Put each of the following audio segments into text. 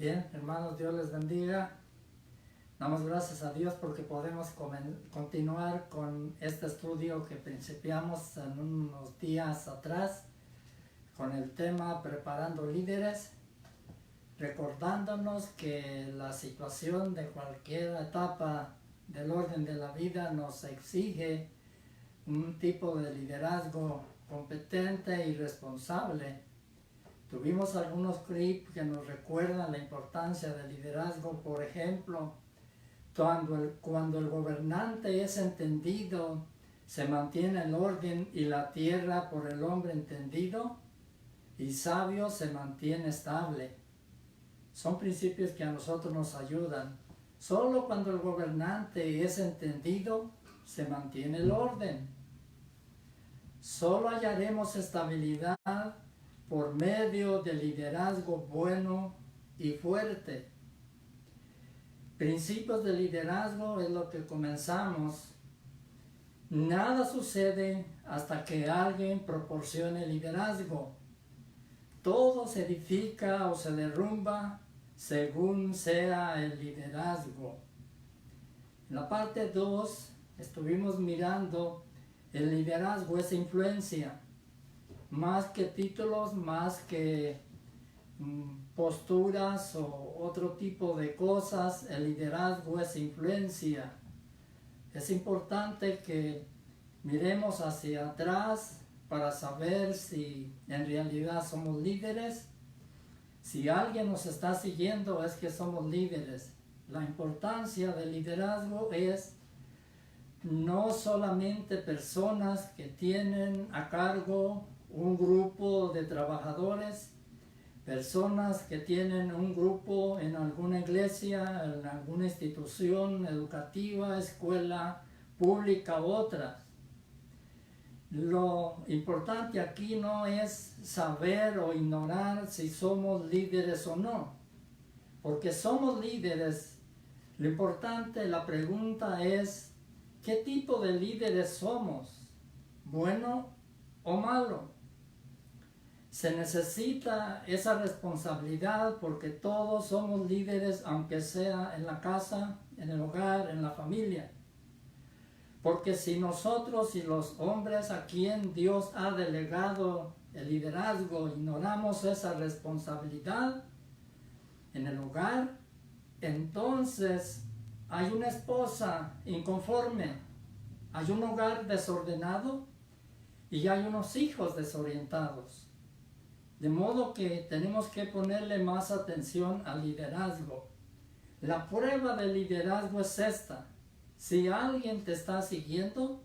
Bien, hermanos, Dios les bendiga. Damos gracias a Dios porque podemos continuar con este estudio que principiamos en unos días atrás con el tema Preparando Líderes, recordándonos que la situación de cualquier etapa del orden de la vida nos exige un tipo de liderazgo competente y responsable. Tuvimos algunos clips que nos recuerdan la importancia del liderazgo. Por ejemplo, cuando el gobernante es entendido, se mantiene el orden y la tierra por el hombre entendido, y sabio se mantiene estable. Son principios que a nosotros nos ayudan. Solo cuando el gobernante es entendido, se mantiene el orden. Solo hallaremos estabilidad por medio de liderazgo bueno y fuerte. Principios de liderazgo es lo que comenzamos. Nada sucede hasta que alguien proporcione liderazgo. Todo se edifica o se derrumba según sea el liderazgo. En la parte 2 estuvimos mirando el liderazgo es influencia. Más que títulos, más que posturas o otro tipo de cosas, el liderazgo es influencia. Es importante que miremos hacia atrás para saber si en realidad somos líderes. Si alguien nos está siguiendo es que somos líderes. La importancia del liderazgo es no solamente personas que tienen a cargo un grupo de trabajadores, personas que tienen un grupo en alguna iglesia, en alguna institución educativa, escuela pública u otras. Lo importante aquí no es saber o ignorar si somos líderes o no, porque somos líderes. Lo importante, la pregunta es, ¿qué tipo de líderes somos? ¿Bueno o malo? Se necesita esa responsabilidad porque todos somos líderes, aunque sea en la casa, en el hogar, en la familia. Porque si nosotros y los hombres a quien Dios ha delegado el liderazgo ignoramos esa responsabilidad en el hogar, entonces hay una esposa inconforme, hay un hogar desordenado y hay unos hijos desorientados. De modo que tenemos que ponerle más atención al liderazgo. La prueba del liderazgo es esta. Si alguien te está siguiendo,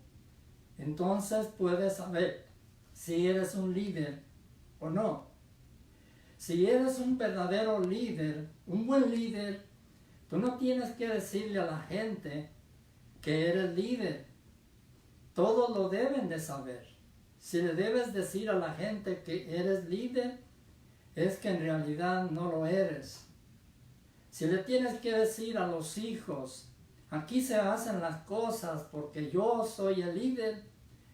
entonces puedes saber si eres un líder o no. Si eres un verdadero líder, un buen líder, tú no tienes que decirle a la gente que eres líder. Todos lo deben de saber. Si le debes decir a la gente que eres líder, es que en realidad no lo eres. Si le tienes que decir a los hijos, aquí se hacen las cosas porque yo soy el líder,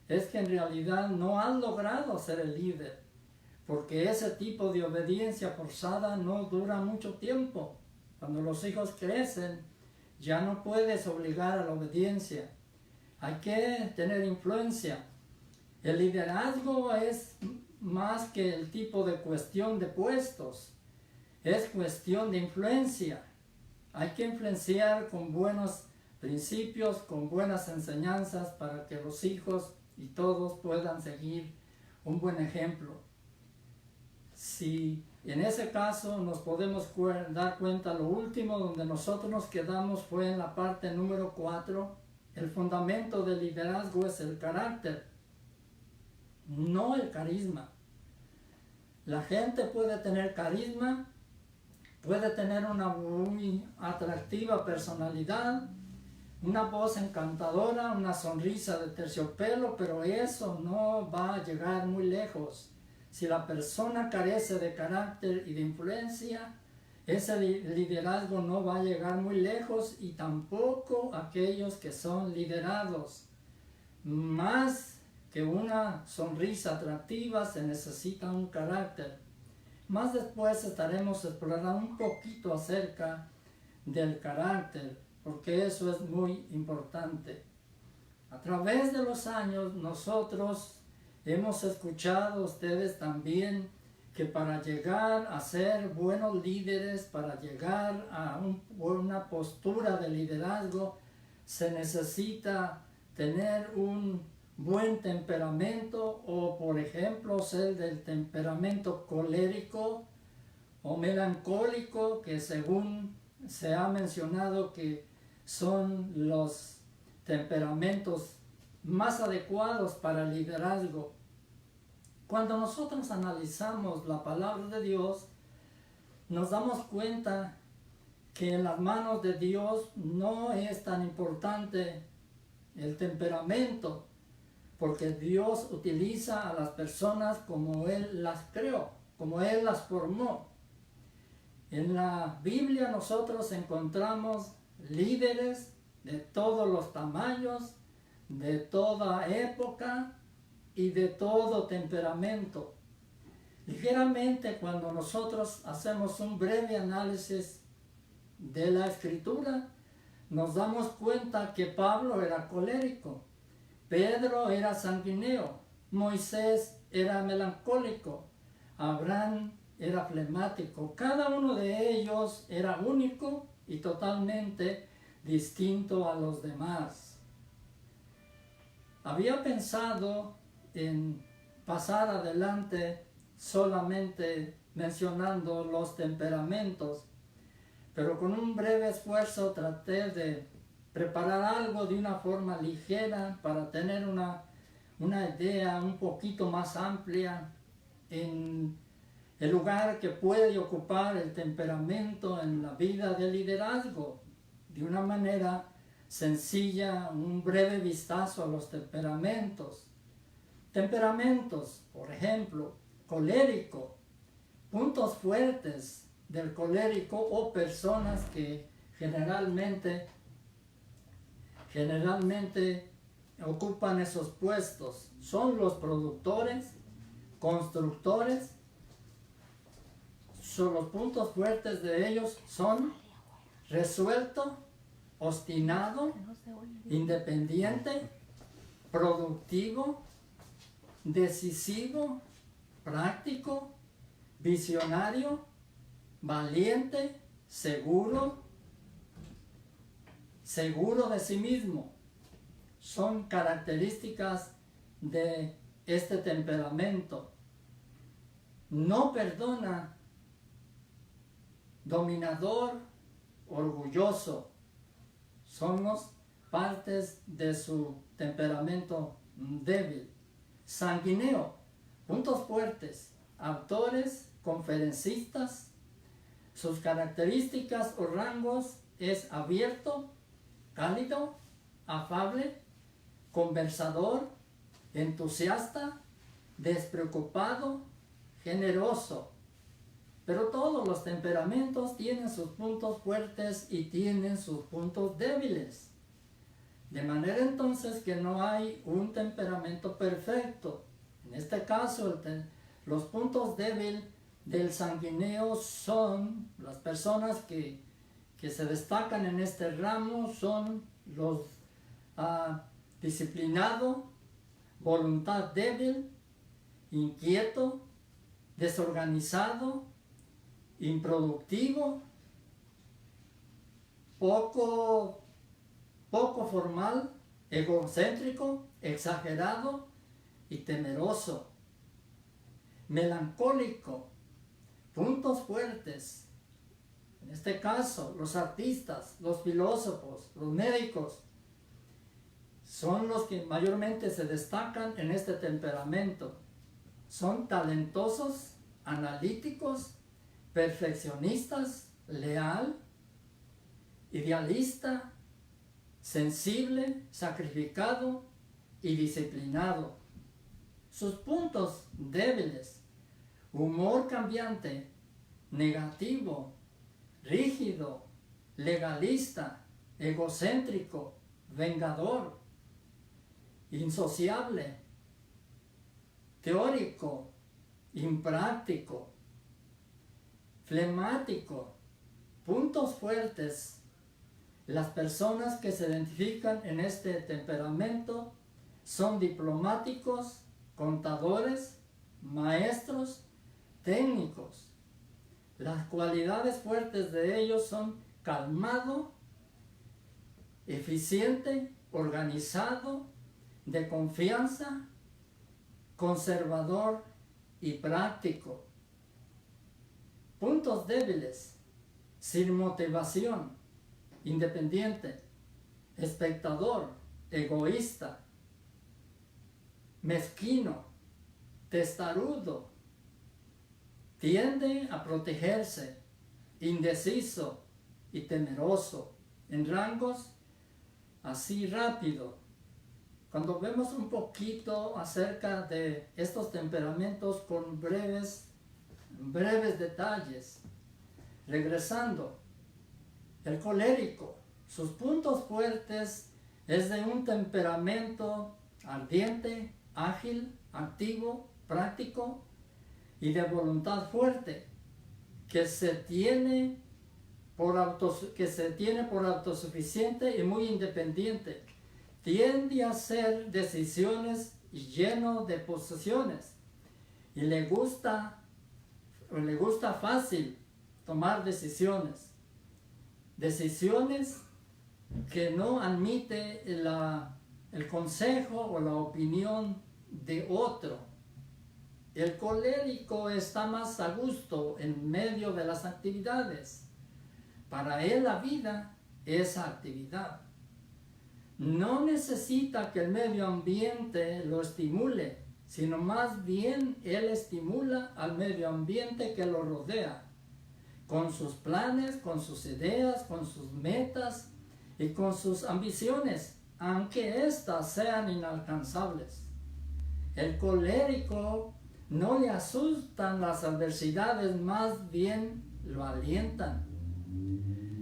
es que en realidad no has logrado ser el líder, porque ese tipo de obediencia forzada no dura mucho tiempo. Cuando los hijos crecen, ya no puedes obligar a la obediencia. Hay que tener influencia. El liderazgo es más que el tipo de cuestión de puestos, es cuestión de influencia. Hay que influenciar con buenos principios, con buenas enseñanzas para que los hijos y todos puedan seguir un buen ejemplo. Si en ese caso nos podemos dar cuenta, lo último donde nosotros nos quedamos fue en la parte número 4. El fundamento del liderazgo es el carácter, no el carisma. La gente puede tener carisma, puede tener una muy atractiva personalidad, una voz encantadora, una sonrisa de terciopelo, pero eso no va a llegar muy lejos. Si la persona carece de carácter y de influencia, ese liderazgo no va a llegar muy lejos, y tampoco aquellos que son liderados. Más que una sonrisa atractiva se necesita un carácter. Más después estaremos explorando un poquito acerca del carácter, porque eso es muy importante. A través de los años nosotros hemos escuchado ustedes también que para llegar a ser buenos líderes, para llegar a una postura de liderazgo, se necesita tener un buen temperamento o, por ejemplo, ser del temperamento colérico o melancólico, que según se ha mencionado que son los temperamentos más adecuados para el liderazgo. Cuando nosotros analizamos la palabra de Dios, nos damos cuenta que en las manos de Dios no es tan importante el temperamento, porque Dios utiliza a las personas como Él las creó, como Él las formó. En la Biblia nosotros encontramos líderes de todos los tamaños, de toda época y de todo temperamento. Ligeramente, cuando nosotros hacemos un breve análisis de la Escritura, nos damos cuenta que Pablo era colérico, Pedro era sanguíneo, Moisés era melancólico, Abraham era flemático. Cada uno de ellos era único y totalmente distinto a los demás. Había pensado en pasar adelante solamente mencionando los temperamentos, pero con un breve esfuerzo traté de preparar algo de una forma ligera para tener una idea un poquito más amplia en el lugar que puede ocupar el temperamento en la vida del liderazgo. De una manera sencilla, un breve vistazo a los temperamentos. Temperamentos, por ejemplo, colérico, puntos fuertes del colérico o personas que generalmente ocupan esos puestos. Son los productores, constructores. Los puntos fuertes de ellos son resuelto, obstinado, independiente, productivo, decisivo, práctico, visionario, valiente, seguro de sí mismo. Son características de este temperamento. No perdona, dominador, orgulloso. Somos partes de su temperamento débil. Sanguíneo, puntos fuertes, autores, conferencistas. Sus características o rangos es abierto, cálido, afable, conversador, entusiasta, despreocupado, generoso. Pero todos los temperamentos tienen sus puntos fuertes y tienen sus puntos débiles. De manera entonces que no hay un temperamento perfecto. En este caso, los puntos débiles del sanguíneo son las personas que se destacan en este ramo, son los disciplinado, voluntad débil, inquieto, desorganizado, improductivo, poco formal, egocéntrico, exagerado y temeroso. Melancólico, puntos fuertes. En este caso, los artistas, los filósofos, los médicos, son los que mayormente se destacan en este temperamento. Son talentosos, analíticos, perfeccionistas, leal, idealista, sensible, sacrificado y disciplinado. Sus puntos débiles: humor cambiante, negativo, rígido, legalista, egocéntrico, vengador, insociable, teórico, impráctico, flemático. Puntos fuertes. Las personas que se identifican en este temperamento son diplomáticos, contadores, maestros, técnicos. Las cualidades fuertes de ellos son calmado, eficiente, organizado, de confianza, conservador y práctico. Puntos débiles: sin motivación, independiente, espectador, egoísta, mezquino, testarudo, tiende a protegerse, indeciso y temeroso, en rangos así rápido. Cuando vemos un poquito acerca de estos temperamentos con breves detalles, regresando, el colérico, sus puntos fuertes es de un temperamento ardiente, ágil, activo, práctico y de voluntad fuerte, que se tiene por autosuficiente y muy independiente. Tiende a hacer decisiones lleno de posesiones y le gusta fácil tomar decisiones que no admite el consejo o la opinión de otro. El colérico está más a gusto en medio de las actividades. Para él la vida es actividad. No necesita que el medio ambiente lo estimule, sino más bien él estimula al medio ambiente que lo rodea, con sus planes, con sus ideas, con sus metas y con sus ambiciones, aunque éstas sean inalcanzables. El colérico no le asustan las adversidades, más bien lo alientan.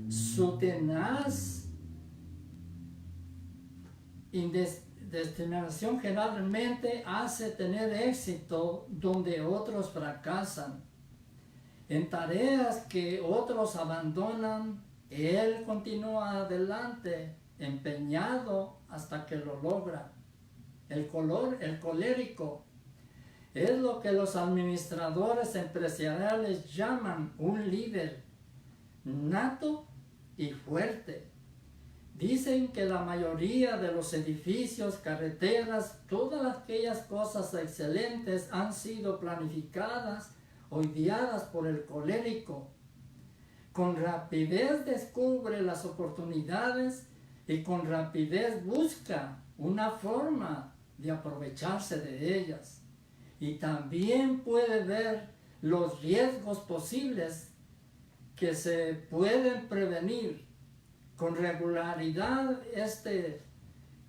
Su tenaz determinación generalmente hace tener éxito donde otros fracasan. En tareas que otros abandonan, él continúa adelante, empeñado hasta que lo logra. El colérico es lo que los administradores empresariales llaman un líder nato y fuerte. Dicen que la mayoría de los edificios, carreteras, todas aquellas cosas excelentes han sido planificadas o ideadas por el colérico. Con rapidez descubre las oportunidades y con rapidez busca una forma de aprovecharse de ellas. Y también puede ver los riesgos posibles que se pueden prevenir. Con regularidad, este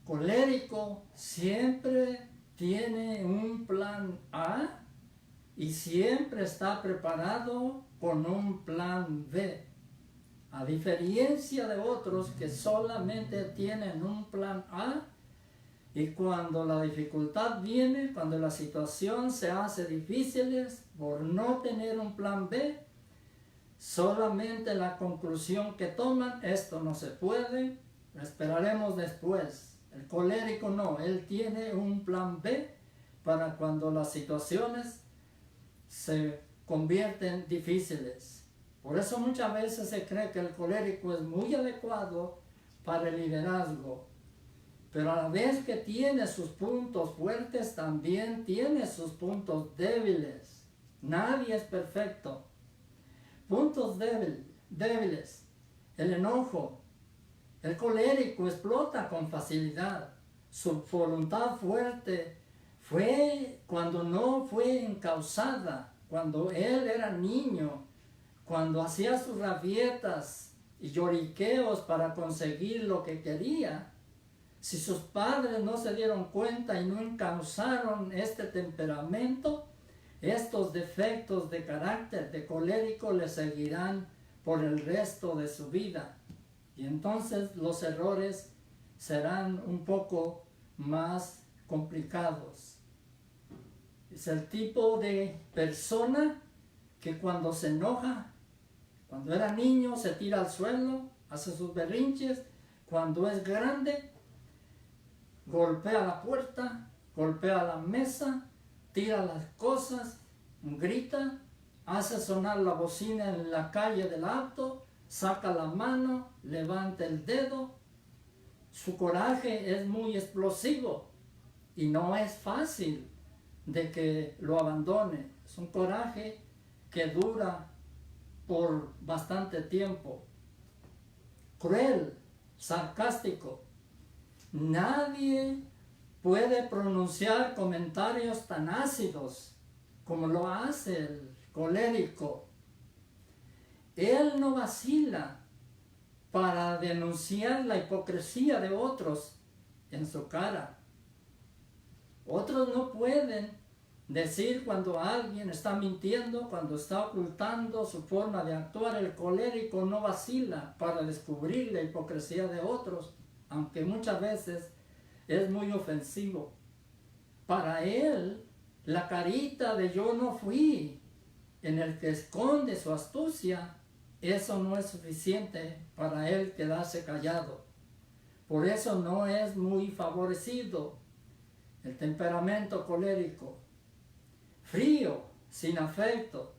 colérico siempre tiene un plan A y siempre está preparado con un plan B. A diferencia de otros que solamente tienen un plan A, y cuando la dificultad viene, cuando la situación se hace difícil por no tener un plan B, solamente la conclusión que toman: esto no se puede, esperaremos después. El colérico no, él tiene un plan B para cuando las situaciones se convierten difíciles. Por eso muchas veces se cree que el colérico es muy adecuado para el liderazgo, pero a la vez que tiene sus puntos fuertes, también tiene sus puntos débiles. Nadie es perfecto. Puntos débiles: el enojo. El colérico explota con facilidad. Su voluntad fuerte fue cuando no fue encausada, cuando él era niño, cuando hacía sus rabietas y lloriqueos para conseguir lo que quería. Si sus padres no se dieron cuenta y no encausaron este temperamento, estos defectos de carácter de colérico le seguirán por el resto de su vida. Y entonces los errores serán un poco más complicados. Es el tipo de persona que cuando se enoja Cuando era niño se tira al suelo, hace sus berrinches. Cuando es grande, golpea la puerta, golpea la mesa, tira las cosas, grita, hace sonar la bocina en la calle del auto, saca la mano, levanta el dedo. Su coraje es muy explosivo y no es fácil de que lo abandone. Es un coraje que dura por bastante tiempo. Cruel, sarcástico. Nadie puede pronunciar comentarios tan ácidos como lo hace el colérico. Él no vacila para denunciar la hipocresía de otros en su cara. Otros no pueden decir cuando alguien está mintiendo, cuando está ocultando su forma de actuar. El colérico no vacila para descubrir la hipocresía de otros, aunque muchas veces es muy ofensivo. Para él, la carita de yo no fui, en el que esconde su astucia, eso no es suficiente para él quedarse callado. Por eso no es muy favorecido el temperamento colérico. Frío, sin afecto.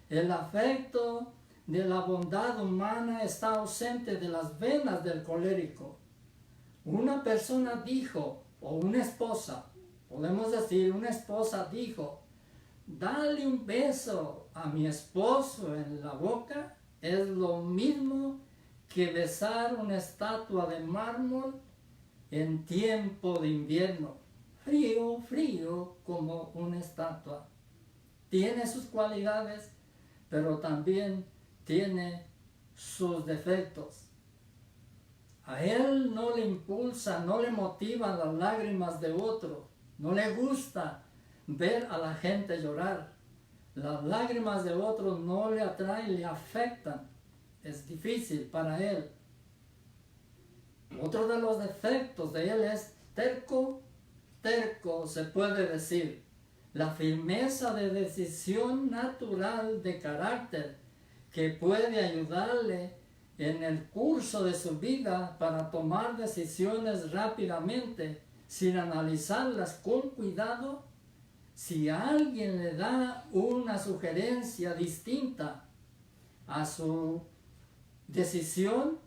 El afecto de la bondad humana está ausente de las venas del colérico. Una persona dijo, o una esposa, podemos decir, una esposa dijo, dale un beso a mi esposo en la boca es lo mismo que besar una estatua de mármol en tiempo de invierno. Frío, frío como una estatua. Tiene sus cualidades, pero también tiene sus defectos. A él no le impulsa, no le motivan las lágrimas de otro. No le gusta ver a la gente llorar. Las lágrimas de otros no le atraen, le afectan. Es difícil para él. Otro de los defectos de él es terco. Terco se puede decir. La firmeza de decisión natural de carácter que puede ayudarle en el curso de su vida para tomar decisiones rápidamente sin analizarlas con cuidado. Si alguien le da una sugerencia distinta a su decisión,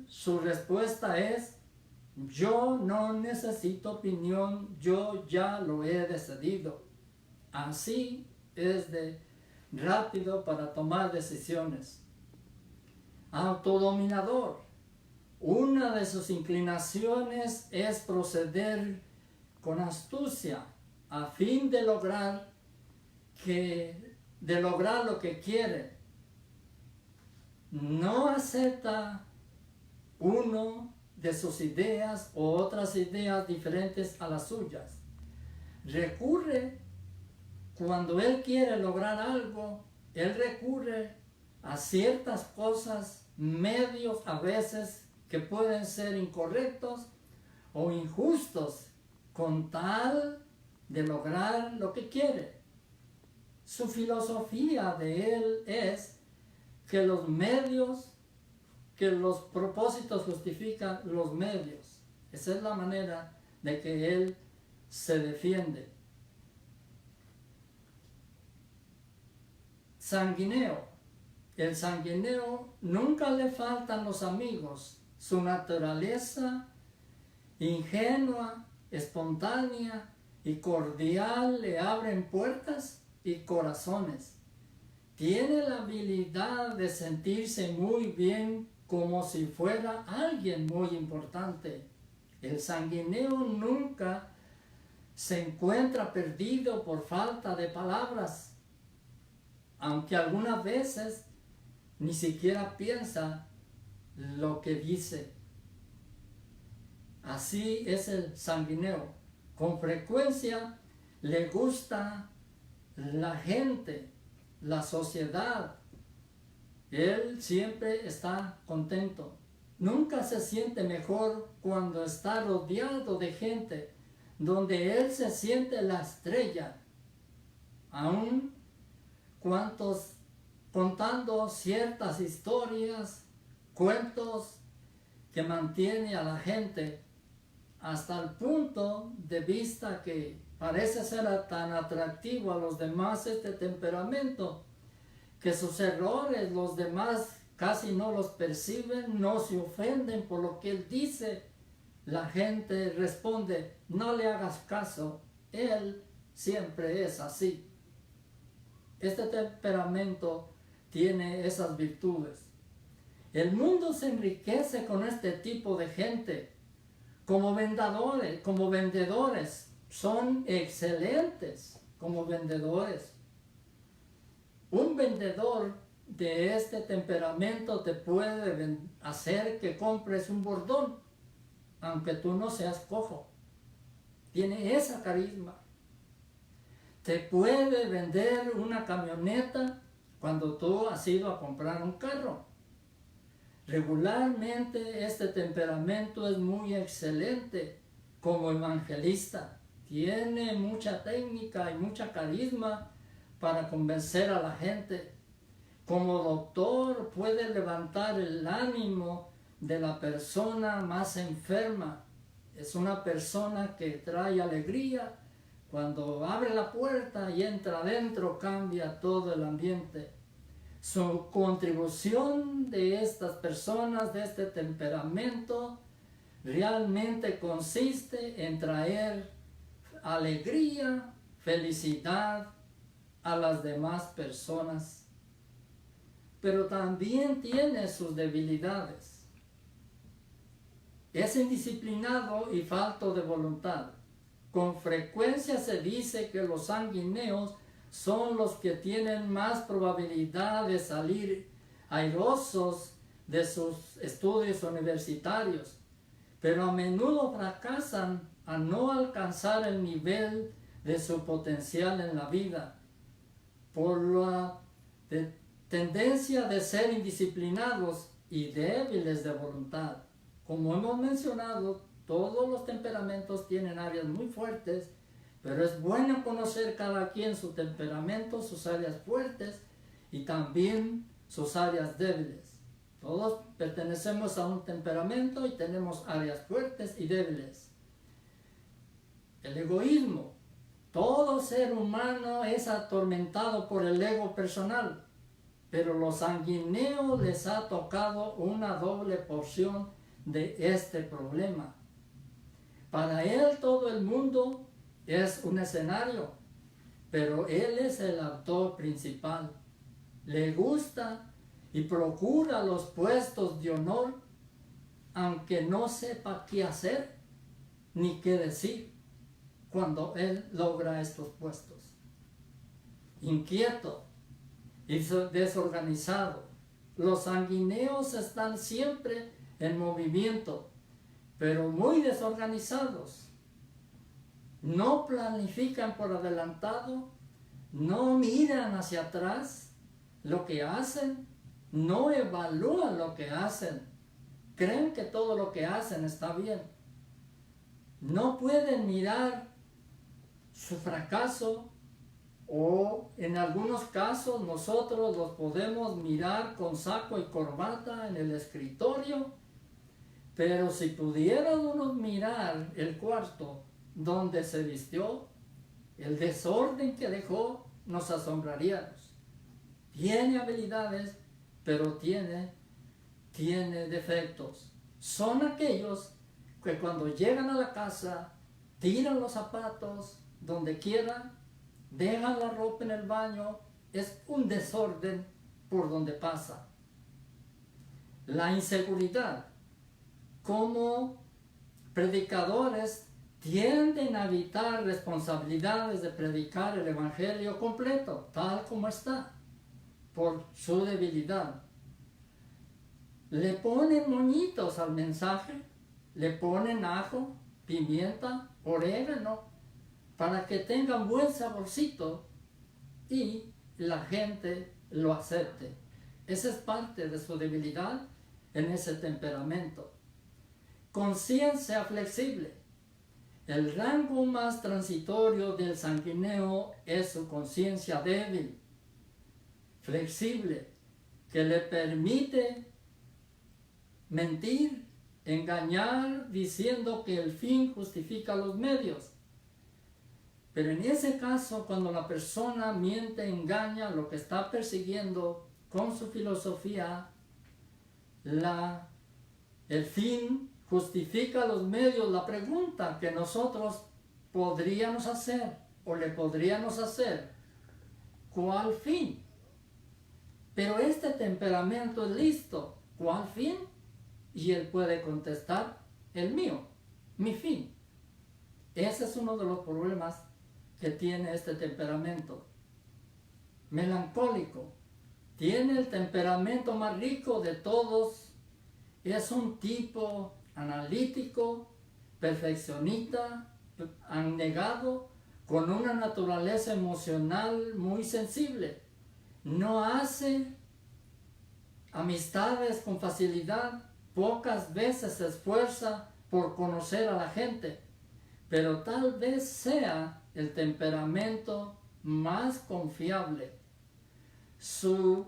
su respuesta es: yo no necesito opinión, yo ya lo he decidido. Así es de rápido para tomar decisiones. Autodominador. Una de sus inclinaciones es proceder con astucia a fin de lograr lo que quiere. No acepta uno de sus ideas o otras ideas diferentes a las suyas. Recurre, cuando él quiere lograr algo, él recurre a ciertas cosas, medios a veces que pueden ser incorrectos o injustos, con tal de lograr lo que quiere. Su filosofía de él es que los propósitos justifican los medios. Esa es la manera de que él se defiende. Sanguíneo. El sanguíneo nunca le faltan los amigos. Su naturaleza ingenua, espontánea y cordial le abren puertas y corazones. Tiene la habilidad de sentirse muy bien como si fuera alguien muy importante. El sanguíneo nunca se encuentra perdido por falta de palabras, aunque algunas veces ni siquiera piensa lo que dice. Así es el sanguíneo. Con frecuencia le gusta la gente, la sociedad. Él siempre está contento. Nunca se siente mejor cuando está rodeado de gente, donde él se siente la estrella. Aun contando ciertas historias, cuentos que mantiene a la gente hasta el punto de vista que parece ser tan atractivo a los demás este temperamento, que sus errores los demás casi no los perciben, no se ofenden por lo que él dice. La gente responde, no le hagas caso, él siempre es así. Este temperamento tiene esas virtudes. El mundo se enriquece con este tipo de gente. Como vendedores, son excelentes como vendedores. Un vendedor de este temperamento te puede hacer que compres un bordón, aunque tú no seas cojo. Tiene esa carisma. Te puede vender una camioneta cuando tú has ido a comprar un carro. Regularmente este temperamento es muy excelente como evangelista. Tiene mucha técnica y mucha carisma para convencer a la gente. Como doctor puede levantar el ánimo de la persona más enferma. Es una persona que trae alegría. Cuando abre la puerta y entra adentro, cambia todo el ambiente. Su contribución de estas personas, de este temperamento, realmente consiste en traer alegría, felicidad a las demás personas. Pero también tiene sus debilidades. Es indisciplinado y falto de voluntad. Con frecuencia se dice que los sanguíneos son los que tienen más probabilidad de salir airosos de sus estudios universitarios, pero a menudo fracasan a no alcanzar el nivel de su potencial en la vida, por la tendencia de ser indisciplinados y débiles de voluntad. Como hemos mencionado, todos los temperamentos tienen áreas muy fuertes, pero es bueno conocer cada quien su temperamento, sus áreas fuertes y también sus áreas débiles. Todos pertenecemos a un temperamento y tenemos áreas fuertes y débiles. El egoísmo. Todo ser humano es atormentado por el ego personal, pero los sanguíneos les ha tocado una doble porción de este problema. Para él todo el mundo es un escenario, pero él es el actor principal. Le gusta y procura los puestos de honor, aunque no sepa qué hacer ni qué decir cuando él logra estos puestos. Inquieto y desorganizado. Los sanguíneos están siempre en movimiento, pero muy desorganizados. No planifican por adelantado, no miran hacia atrás lo que hacen, no evalúan lo que hacen, creen que todo lo que hacen está bien. No pueden mirar su fracaso, o en algunos casos nosotros los podemos mirar con saco y corbata en el escritorio, pero si pudiéramos mirar el cuarto donde se vistió, el desorden que dejó, nos asombraríamos. Tiene habilidades, pero tiene defectos. Son aquellos que cuando llegan a la casa, tiran los zapatos donde quieran, dejan la ropa en el baño, es un desorden por donde pasa. La inseguridad. Como predicadores tienden a evitar responsabilidades de predicar el evangelio completo, tal como está, por su debilidad. Le ponen moñitos al mensaje, le ponen ajo, pimienta, orégano, para que tengan buen saborcito y la gente lo acepte. Esa es parte de su debilidad en ese temperamento. Conciencia flexible. El rango más transitorio del sanguíneo es su conciencia débil. flexible, que le permite mentir, engañar, diciendo que el fin justifica los medios. Pero en ese caso, cuando la persona miente, engaña, lo que está persiguiendo con su filosofía, el fin justifica los medios. La pregunta que nosotros podríamos hacer o le podríamos hacer, ¿cuál fin? Pero este temperamento es listo, ¿cuál fin? Y él puede contestar, el mío, mi fin. Ese es uno de los problemas que tiene este temperamento. Melancólico. Tiene el temperamento más rico de todos. Es un tipo analítico, perfeccionista, abnegado, con una naturaleza emocional muy sensible. No hace amistades con facilidad, pocas veces se esfuerza por conocer a la gente, pero tal vez sea el temperamento más confiable. Su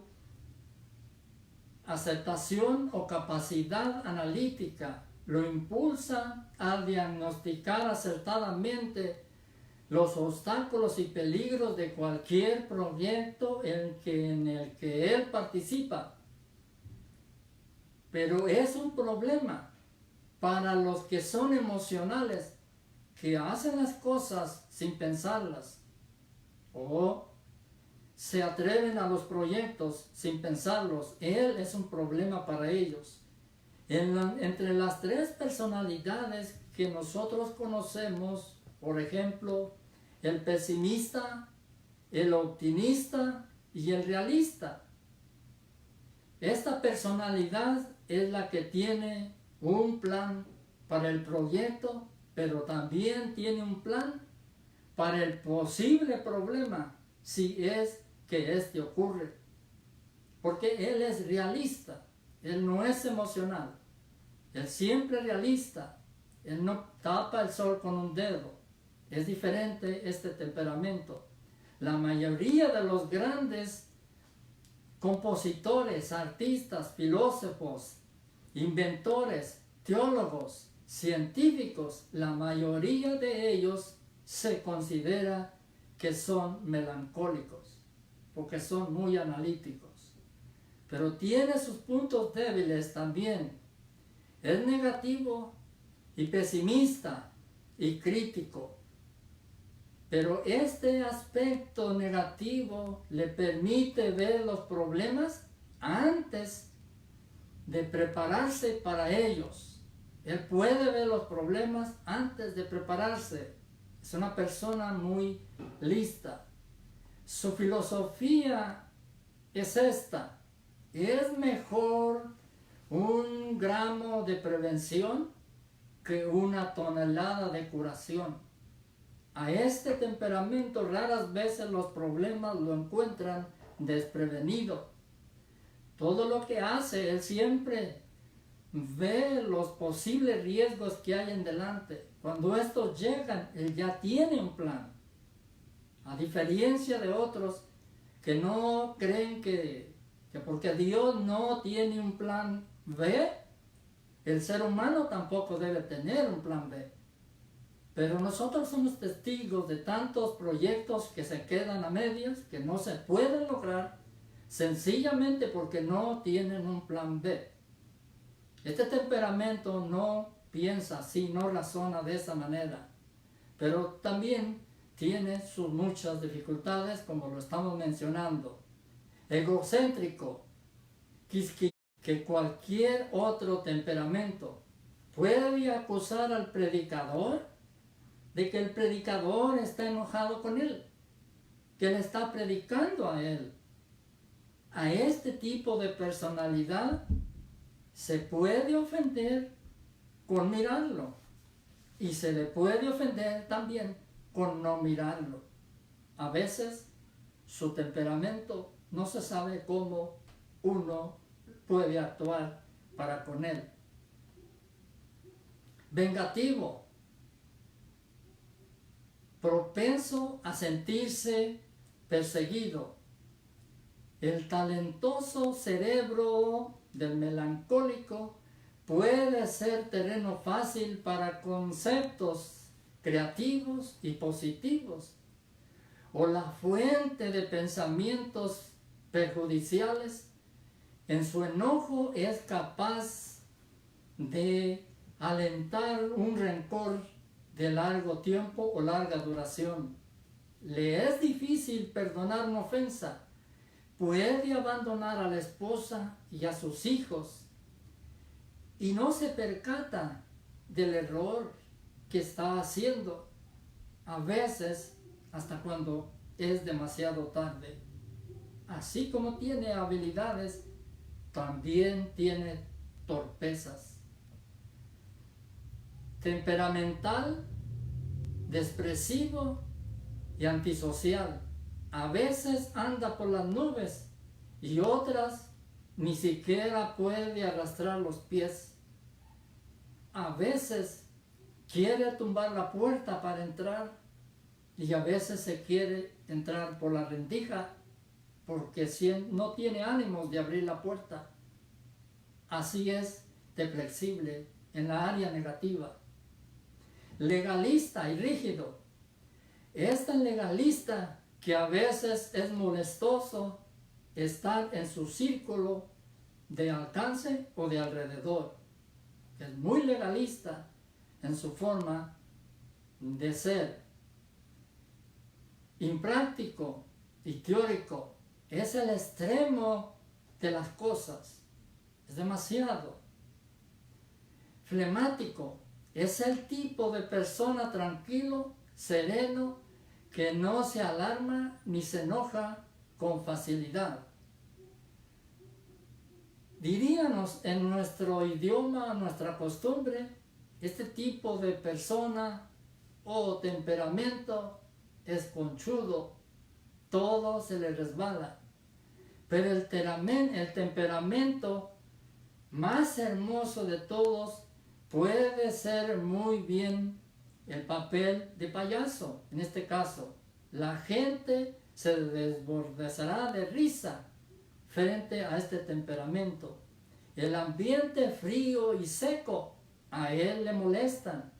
aceptación o capacidad analítica lo impulsa a diagnosticar acertadamente los obstáculos y peligros de cualquier proyecto en el que él participa. Pero es un problema para los que son emocionales, que hacen las cosas sin pensarlas o se atreven a los proyectos sin pensarlos. Él es un problema para ellos. Entre las tres personalidades que nosotros conocemos, por ejemplo, el pesimista, el optimista y el realista. Esta personalidad es la que tiene un plan para el proyecto, pero también tiene un plan para el posible problema, si es que este ocurre. Porque él es realista, él no es emocional, él siempre es realista, él no tapa el sol con un dedo. Es diferente este temperamento. La mayoría de los grandes compositores, artistas, filósofos, inventores, teólogos, científicos, la mayoría de ellos se considera que son melancólicos, porque son muy analíticos. Pero tiene sus puntos débiles también. Es negativo y pesimista y crítico. Pero este aspecto negativo le permite ver los problemas antes de prepararse para ellos. Él puede ver los problemas antes de prepararse. Es una persona muy lista. Su filosofía es esta: es mejor un gramo de prevención que una tonelada de curación. A este temperamento raras veces los problemas lo encuentran desprevenido. Todo lo que hace, él siempre ve los posibles riesgos que hay en delante. Cuando estos llegan, él ya tiene un plan. A diferencia de otros que no creen que porque Dios no tiene un plan B, el ser humano tampoco debe tener un plan B. Pero nosotros somos testigos de tantos proyectos que se quedan a medias, que no se pueden lograr, sencillamente porque no tienen un plan B. Este temperamento no piensa así, no razona de esa manera, pero también tiene sus muchas dificultades, como lo estamos mencionando. Egocéntrico, que cualquier otro temperamento puede acusar al predicador de que el predicador está enojado con él, que le está predicando a él. A este tipo de personalidad se puede ofender con mirarlo y se le puede ofender también con no mirarlo. A veces su temperamento no se sabe cómo uno puede actuar para con él. Vengativo, propenso a sentirse perseguido. El talentoso cerebro del melancólico puede ser terreno fácil para conceptos creativos y positivos, o la fuente de pensamientos perjudiciales. En su enojo es capaz de alentar un rencor de largo tiempo o larga duración. Le es difícil perdonar una ofensa. Puede abandonar a la esposa y a sus hijos y no se percata del error que está haciendo, a veces hasta cuando es demasiado tarde. Así como tiene habilidades, también tiene torpezas. Temperamental, despresivo y antisocial. A veces anda por las nubes y otras ni siquiera puede arrastrar los pies. A veces quiere tumbar la puerta para entrar y a veces se quiere entrar por la rendija porque no tiene ánimos de abrir la puerta. Así es de flexible en la área negativa. Legalista y rígido. Es tan legalista que a veces es molestoso estar en su círculo de alcance o de alrededor. Es muy legalista en su forma de ser. Impráctico y teórico. Es el extremo de las cosas. Es demasiado. Flemático. Es el tipo de persona tranquilo, sereno, que no se alarma ni se enoja con facilidad. Diríamos en nuestro idioma, nuestra costumbre, este tipo de persona o temperamento es conchudo, todo se le resbala. Pero el temperamento más hermoso de todos puede ser muy bien el papel de payaso. En este caso, la gente se desbordará de risa frente a este temperamento. El ambiente frío y seco a él le molestan.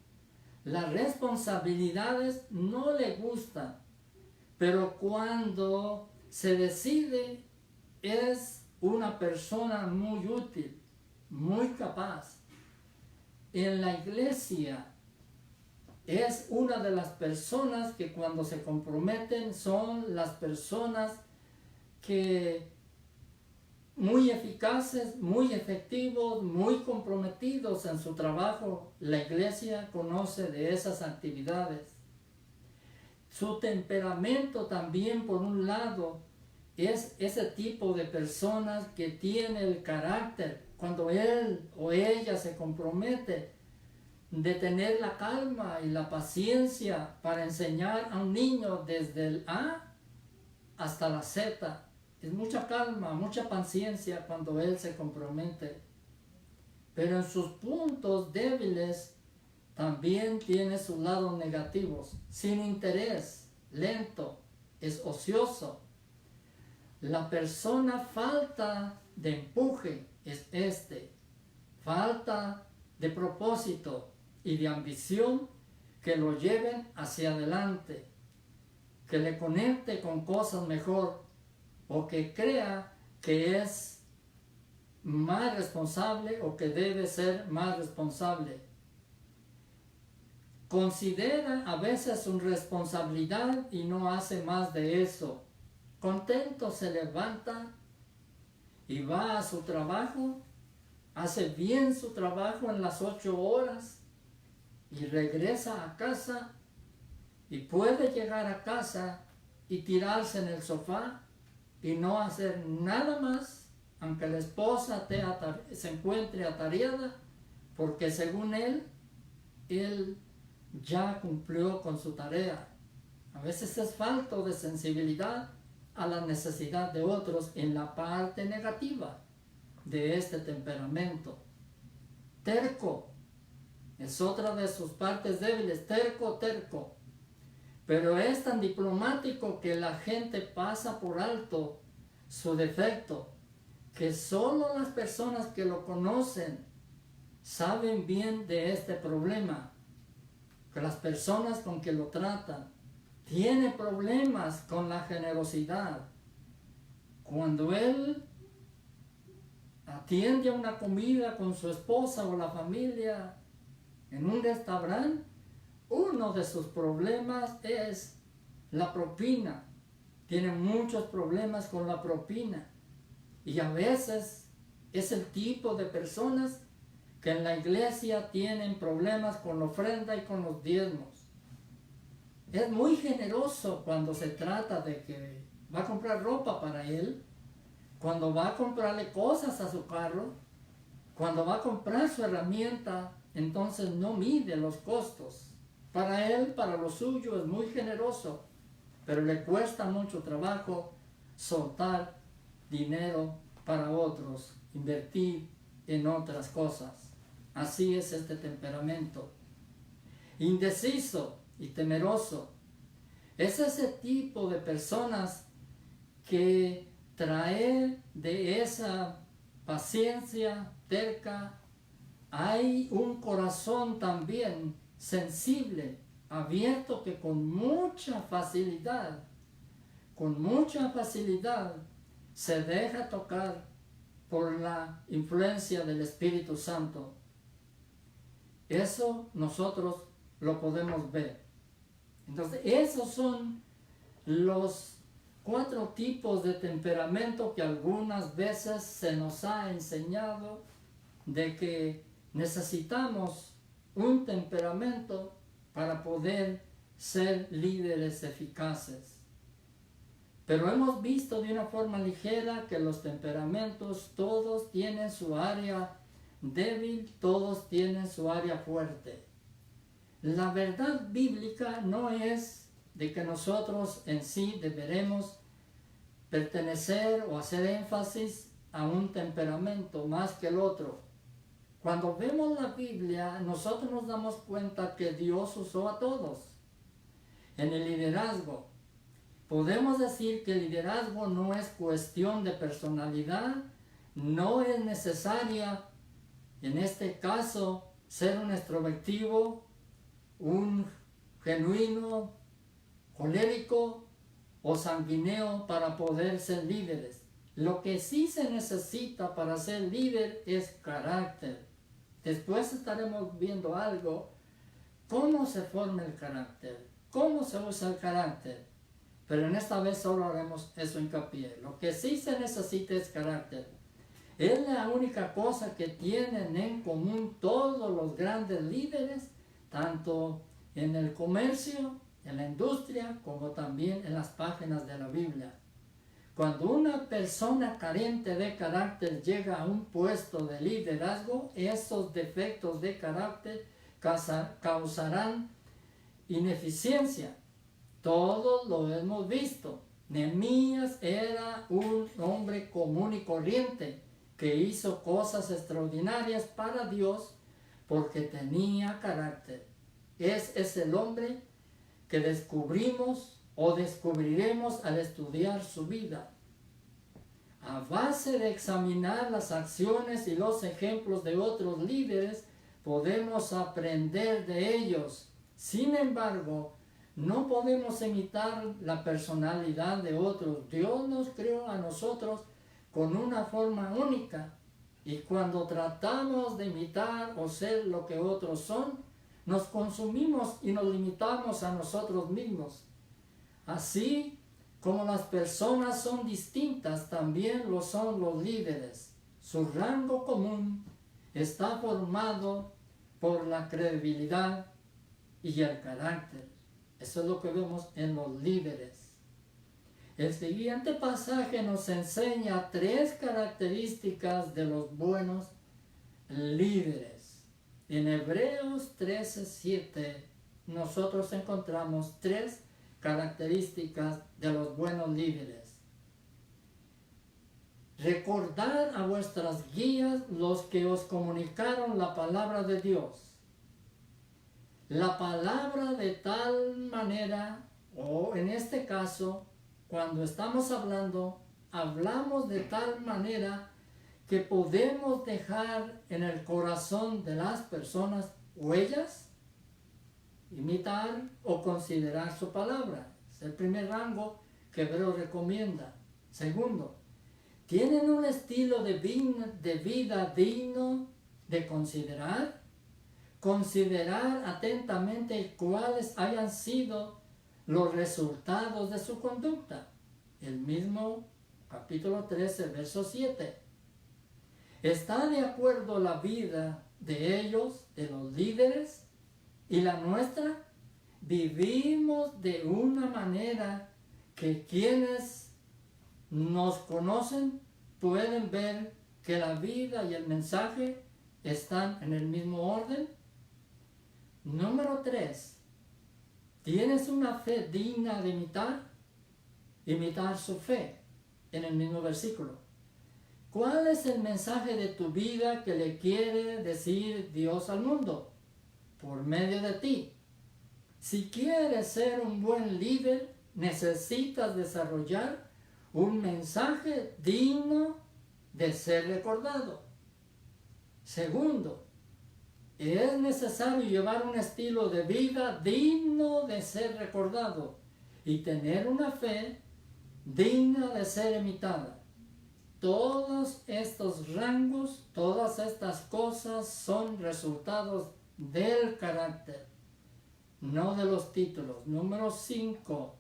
Las responsabilidades no le gustan, pero cuando se decide es una persona muy útil, muy capaz. En la iglesia es una de las personas que cuando se comprometen son las personas que muy eficaces, muy efectivos, muy comprometidos en su trabajo. La iglesia conoce de esas actividades. Su temperamento también, por un lado, es ese tipo de personas que tiene el carácter, cuando él o ella se compromete, de tener la calma y la paciencia para enseñar a un niño desde el A hasta la Z. Es mucha calma, mucha paciencia cuando él se compromete. Pero en sus puntos débiles también tiene sus lados negativos. Sin interés, lento, es ocioso. La persona falta de empuje es falta de propósito y de ambición que lo lleven hacia adelante, que le conecte con cosas mejor o que crea que es más responsable o que debe ser más responsable. Considera a veces su responsabilidad y no hace más de eso. Contento se levanta y va a su trabajo, hace bien su trabajo en las 8 horas y regresa a casa y puede llegar a casa y tirarse en el sofá y no hacer nada más, aunque la esposa se encuentre atareada, porque según él ya cumplió con su tarea. A veces es falta de sensibilidad a la necesidad de otros en la parte negativa de este temperamento. Terco es otra de sus partes débiles, terco. Pero es tan diplomático que la gente pasa por alto su defecto, que solo las personas que lo conocen saben bien de este problema, que las personas con que lo tratan tienen problemas con la generosidad. Cuando él atiende a una comida con su esposa o la familia en un restaurante, uno de sus problemas es la propina. Tiene muchos problemas con la propina. Y a veces es el tipo de personas que en la iglesia tienen problemas con la ofrenda y con los diezmos. Es muy generoso cuando se trata de que va a comprar ropa para él, cuando va a comprarle cosas a su carro, cuando va a comprar su herramienta, entonces no mide los costos. Para él, para lo suyo, es muy generoso, pero le cuesta mucho trabajo soltar dinero para otros, invertir en otras cosas. Así es este temperamento. Indeciso y temeroso. Es ese tipo de personas que trae de esa paciencia terca. Hay un corazón también sensible, abierto, que con mucha facilidad se deja tocar por la influencia del Espíritu Santo. Eso nosotros lo podemos ver. Entonces, esos son los 4 tipos de temperamento que algunas veces se nos ha enseñado de que necesitamos un temperamento para poder ser líderes eficaces. Pero hemos visto de una forma ligera que los temperamentos todos tienen su área débil, todos tienen su área fuerte. La verdad bíblica no es de que nosotros en sí deberemos pertenecer o hacer énfasis a un temperamento más que el otro. Cuando vemos la Biblia, nosotros nos damos cuenta que Dios usó a todos en el liderazgo. Podemos decir que el liderazgo no es cuestión de personalidad, no es necesaria, en este caso, ser un extrovertido, un genuino, colérico o sanguíneo para poder ser líderes. Lo que sí se necesita para ser líder es carácter. Después estaremos viendo algo, cómo se forma el carácter, cómo se usa el carácter. Pero en esta vez solo haremos eso hincapié. Lo que sí se necesita es carácter. Es la única cosa que tienen en común todos los grandes líderes, tanto en el comercio, en la industria, como también en las páginas de la Biblia. Cuando una persona carente de carácter llega a un puesto de liderazgo, esos defectos de carácter causarán ineficiencia. Todos lo hemos visto. Nehemías era un hombre común y corriente que hizo cosas extraordinarias para Dios porque tenía carácter. Es el hombre que descubrimos o descubriremos al estudiar su vida. A base de examinar las acciones y los ejemplos de otros líderes, podemos aprender de ellos. Sin embargo, no podemos imitar la personalidad de otros. Dios nos creó a nosotros con una forma única. Y cuando tratamos de imitar o ser lo que otros son, nos consumimos y nos limitamos a nosotros mismos. Así como las personas son distintas, también lo son los líderes. Su rango común está formado por la credibilidad y el carácter. Eso es lo que vemos en los líderes. El siguiente pasaje nos enseña 3 características de los buenos líderes. En Hebreos 13:7 nosotros encontramos 3 características de los buenos líderes. Recordad a vuestras guías los que os comunicaron la palabra de Dios. La palabra de tal manera, o en este caso, cuando estamos hablando hablamos de tal manera que podemos dejar en el corazón de las personas huellas, imitar o considerar su palabra. Es el primer rango que Hebreo recomienda. Segundo, ¿tienen un estilo de vida digno de considerar? Considerar atentamente cuáles hayan sido los resultados de su conducta. El mismo capítulo 13, verso 7. ¿Está de acuerdo la vida de ellos, de los líderes, y la nuestra? Vivimos de una manera que quienes nos conocen pueden ver que la vida y el mensaje están en el mismo orden. Número 3. ¿Tienes una fe digna de imitar? Imitar su fe, en el mismo versículo. ¿Cuál es el mensaje de tu vida que le quiere decir Dios al mundo? Por medio de ti. Si quieres ser un buen líder, necesitas desarrollar un mensaje digno de ser recordado. Segundo, es necesario llevar un estilo de vida digno de ser recordado y tener una fe digna de ser imitada. Todos estos rangos, todas estas cosas son resultados del carácter, no de los títulos. Número 5.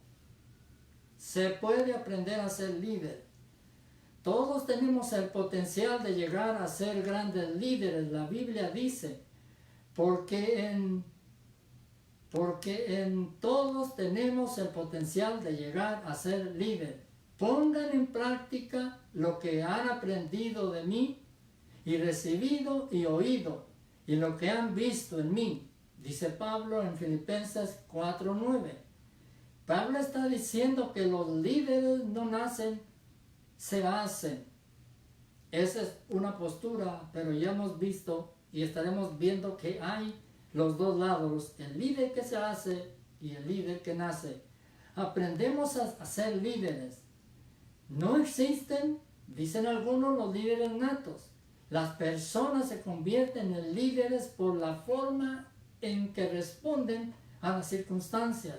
Se puede aprender a ser líder. Todos tenemos el potencial de llegar a ser grandes líderes. La Biblia dice, porque en todos tenemos el potencial de llegar a ser líder. Pongan en práctica lo que han aprendido de mí y recibido y oído, y lo que han visto en mí, dice Pablo en Filipenses 4:9. Pablo está diciendo que los líderes no nacen, se hacen. Esa es una postura, pero ya hemos visto y estaremos viendo que hay los dos lados, el líder que se hace y el líder que nace. Aprendemos a ser líderes. No existen, dicen algunos, los líderes natos. Las personas se convierten en líderes por la forma en que responden a las circunstancias.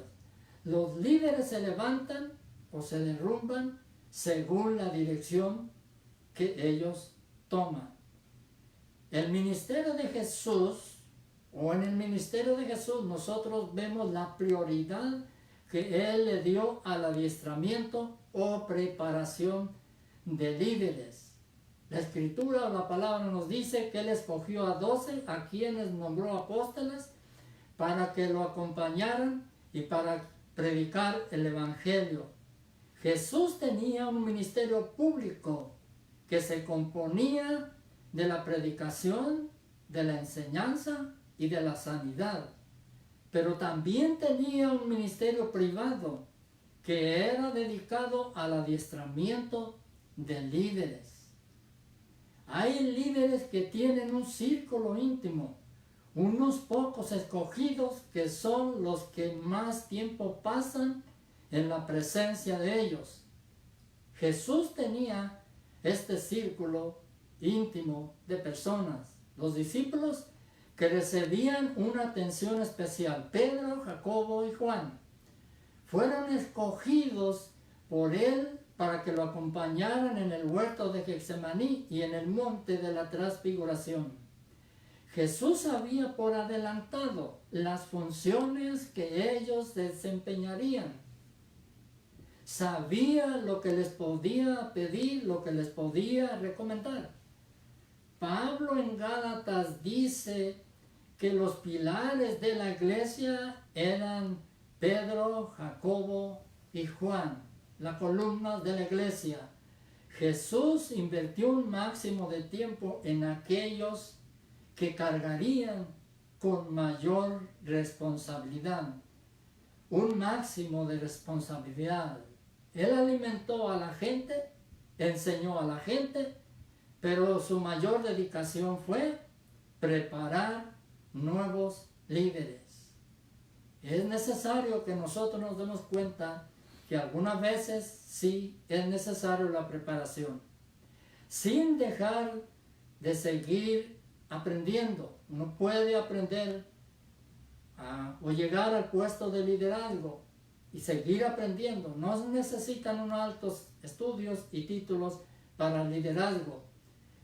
Los líderes se levantan o se derrumban según la dirección que ellos toman. El ministerio de Jesús, o en el ministerio de Jesús, nosotros vemos la prioridad que Él le dio al adiestramiento o preparación de líderes. La Escritura o la palabra nos dice que Él escogió a 12, a quienes nombró apóstoles, para que lo acompañaran y para predicar el Evangelio. Jesús tenía un ministerio público que se componía de la predicación, de la enseñanza y de la sanidad. Pero también tenía un ministerio privado que era dedicado al adiestramiento de líderes. Hay líderes que tienen un círculo íntimo, unos pocos escogidos que son los que más tiempo pasan en la presencia de ellos. Jesús tenía este círculo íntimo de personas, los discípulos que recibían una atención especial. Pedro, Jacobo y Juan fueron escogidos por Él para que lo acompañaran en el huerto de Getsemaní y en el monte de la transfiguración. Jesús sabía por adelantado las funciones que ellos desempeñarían. Sabía lo que les podía pedir, lo que les podía recomendar. Pablo en Gálatas dice que los pilares de la iglesia eran Pedro, Jacobo y Juan, las columnas de la iglesia. Jesús invirtió un máximo de tiempo en aquellos que cargarían con mayor responsabilidad. Un máximo de responsabilidad. Él alimentó a la gente, enseñó a la gente, pero su mayor dedicación fue preparar nuevos líderes. Es necesario que nosotros nos demos cuenta que algunas veces sí es necesario la preparación, sin dejar de seguir aprendiendo. Uno puede aprender o llegar al puesto de liderazgo y seguir aprendiendo. No necesitan unos altos estudios y títulos para el liderazgo,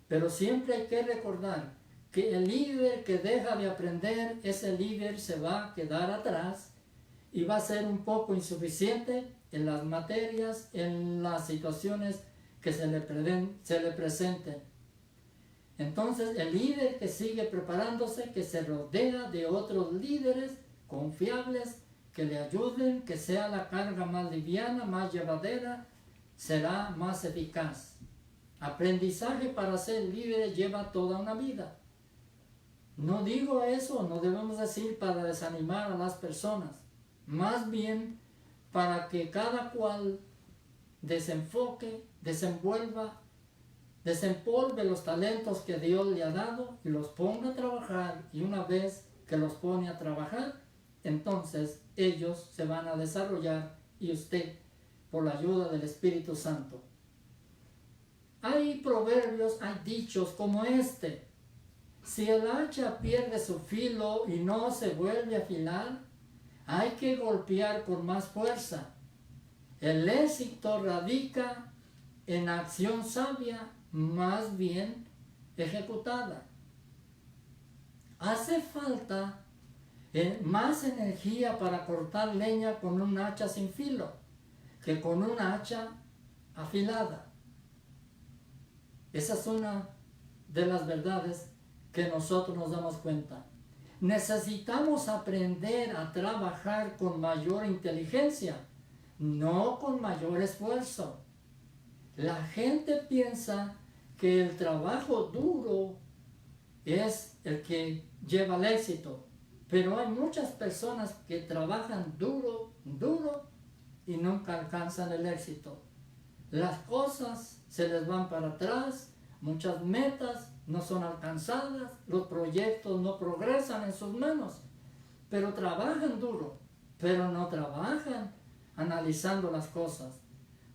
pero siempre hay que recordar que el líder que deja de aprender, ese líder se va a quedar atrás y va a ser un poco insuficiente en las materias, en las situaciones que se le presenten. Entonces el líder que sigue preparándose, que se rodea de otros líderes confiables, que le ayuden, que sea la carga más liviana, más llevadera, será más eficaz. Aprendizaje para ser líder lleva toda una vida. No digo eso, no debemos decir para desanimar a las personas, más bien para que cada cual desenfoque, desempolve los talentos que Dios le ha dado y los ponga a trabajar, y una vez que los pone a trabajar, entonces ellos se van a desarrollar y usted, por la ayuda del Espíritu Santo. Hay proverbios, hay dichos como este: si el hacha pierde su filo y no se vuelve a afilar, hay que golpear con más fuerza. El éxito radica en acción sabia, más bien ejecutada. Hace falta más energía para cortar leña con un hacha sin filo que con un hacha afilada. Esa es una de las verdades que nosotros nos damos cuenta. Necesitamos aprender a trabajar con mayor inteligencia, no con mayor esfuerzo. La gente piensa que el trabajo duro es el que lleva al éxito, pero hay muchas personas que trabajan duro y nunca alcanzan el éxito. Las cosas se les van para atrás, muchas metas no son alcanzadas, los proyectos no progresan en sus manos, pero trabajan duro, pero no trabajan analizando las cosas.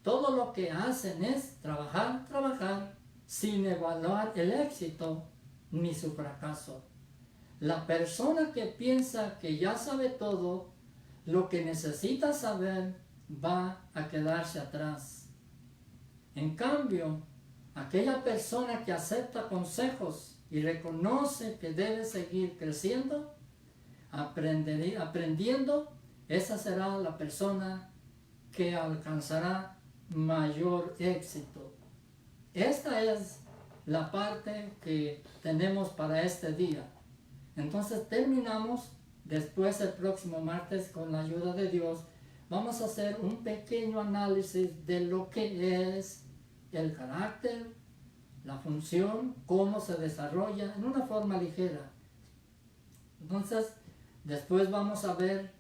Todo lo que hacen es trabajar, sin evaluar el éxito ni su fracaso. La persona que piensa que ya sabe todo, lo que necesita saber, va a quedarse atrás. En cambio, aquella persona que acepta consejos y reconoce que debe seguir creciendo, aprendiendo, esa será la persona que alcanzará mayor éxito. Esta es la parte que tenemos para este día. Entonces terminamos. Después, el próximo martes, con la ayuda de Dios, vamos a hacer un pequeño análisis de lo que es el carácter, la función, cómo se desarrolla en una forma ligera. Entonces, después vamos a ver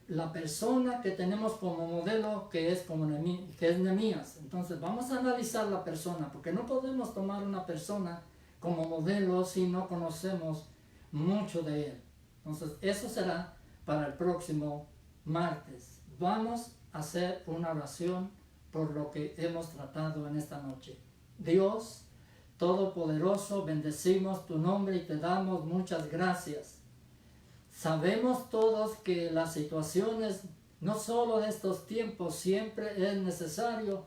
la persona que tenemos como modelo, que es Nehemías. Entonces, vamos a analizar la persona, porque no podemos tomar una persona como modelo si no conocemos mucho de él. Entonces, eso será para el próximo martes. Vamos a hacer una oración por lo que hemos tratado en esta noche. Dios Todopoderoso, bendecimos tu nombre y te damos muchas gracias. Sabemos todos que las situaciones, no solo de estos tiempos, siempre es necesario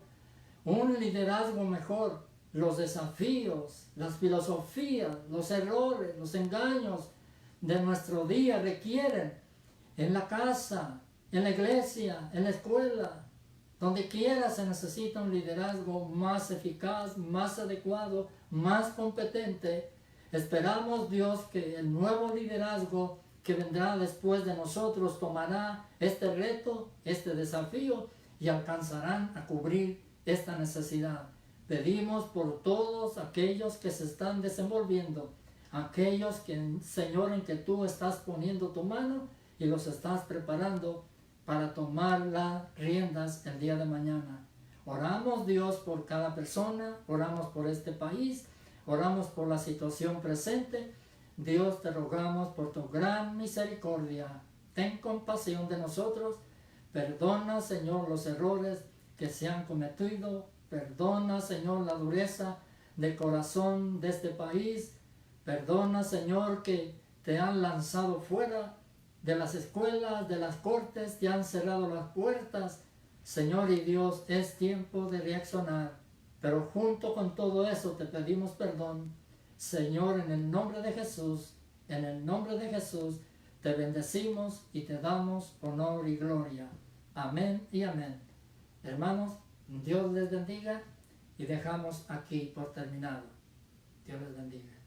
un liderazgo mejor. Los desafíos, las filosofías, los errores, los engaños de nuestro día requieren en la casa, en la iglesia, en la escuela, donde quiera se necesita un liderazgo más eficaz, más adecuado, más competente. Esperamos, Dios, que el nuevo liderazgo que vendrá después de nosotros tomará este reto, este desafío, y alcanzarán a cubrir esta necesidad. Pedimos por todos aquellos que se están desenvolviendo, aquellos que, Señor, en que tú estás poniendo tu mano y los estás preparando para tomar las riendas el día de mañana. Oramos, Dios, por cada persona, oramos por este país, oramos por la situación presente. Dios, te rogamos por tu gran misericordia. Ten compasión de nosotros, Perdona, Señor, los errores que se han cometido. Perdona, Señor, la dureza de corazón de este país. Perdona, Señor, que te han lanzado fuera de las escuelas, de las cortes, te han cerrado las puertas. Señor y Dios, es tiempo de reaccionar. Pero junto con todo eso te pedimos perdón. Señor, en el nombre de Jesús, en el nombre de Jesús, te bendecimos y te damos honor y gloria. Amén y amén. Hermanos, Dios les bendiga y dejamos aquí por terminado. Dios les bendiga.